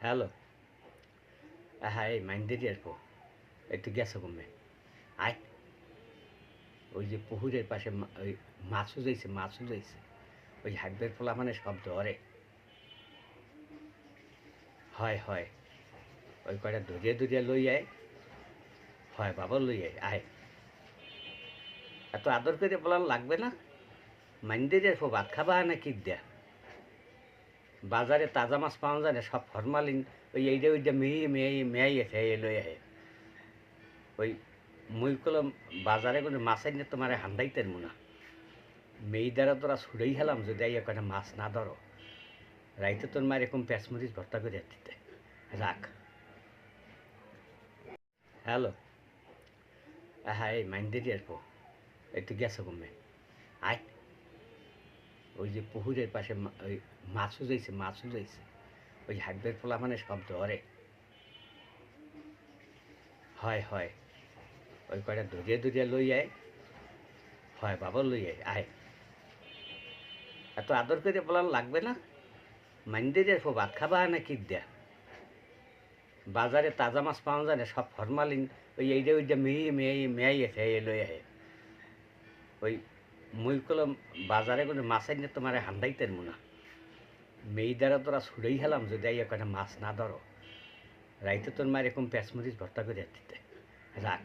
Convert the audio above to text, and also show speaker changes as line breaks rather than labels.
Hello. হ্যাঁ, এই মাইন্ডেরই আসবো। একটু গেছো কমবে। আয়। ওই যে পুকুরের পাশে ওই মাছ উজাইছে। ওই হাইবের পোলা মানে সব ধরে। হয়। ওই কয়টা ধরিয়া লই আয়। হয় বাবা লই আয়। আয়। এত আদর করে বলার লাগবে না। মাইন্ডেরই আসবো ভাত খাবা না কি দেয়া। বাজারে তাজা মাছ পাওয়া যায় না, সব ফরমালিন। ওই এইটা ওইটা মেয়াই খেয়ে লই আয়। ওই মুই কলম বাজারে কোনো মাছ আইনে তোমার হান্দাইতেন মুনা। মেয়ে দ্বারা তোরা ছুড়েই হেলাম যদি এই কটা মাছ না ধরো। রাইতে তোর মায়ের এরকম পেঁচমরিচ ভর্তা করে দিতে। রাখ। হ্যালো। হ্যাঁ, এই মাইন্ডেরই আসবো। একটু গেছো কমবে। আয়। ওই যে পুকুরের পাশে ওই মাছ উজাইছে। ওই হাইবের পোলা মানে সব ধরে। হয়। ওই কয়টা ধরিয়া লই আয়। হয় বাবা লই আয়। আয়। এত আদর করে বলার লাগবে না। মাইন্ডেরই আসবো ভাত খাবা না কি দেয়া। বাজারে তাজা মাছ পাওয়া যায় না, সব ফরমালিন। ওই এইটা ওইটা মেয়াই খেয়ে লই আয়। ওই মুই কলম বাজারে কোনো মাছ আইনে তোমার হান্দাইতেন মুনা। মেয়ে দ্বারা তোরা ছুড়েই হেলাম যদি এই কটা মাছ না ধরো। রাইতে তোর মায়ের এরকম পেঁচমরিচ ভর্তা করে দিতে। রাখ।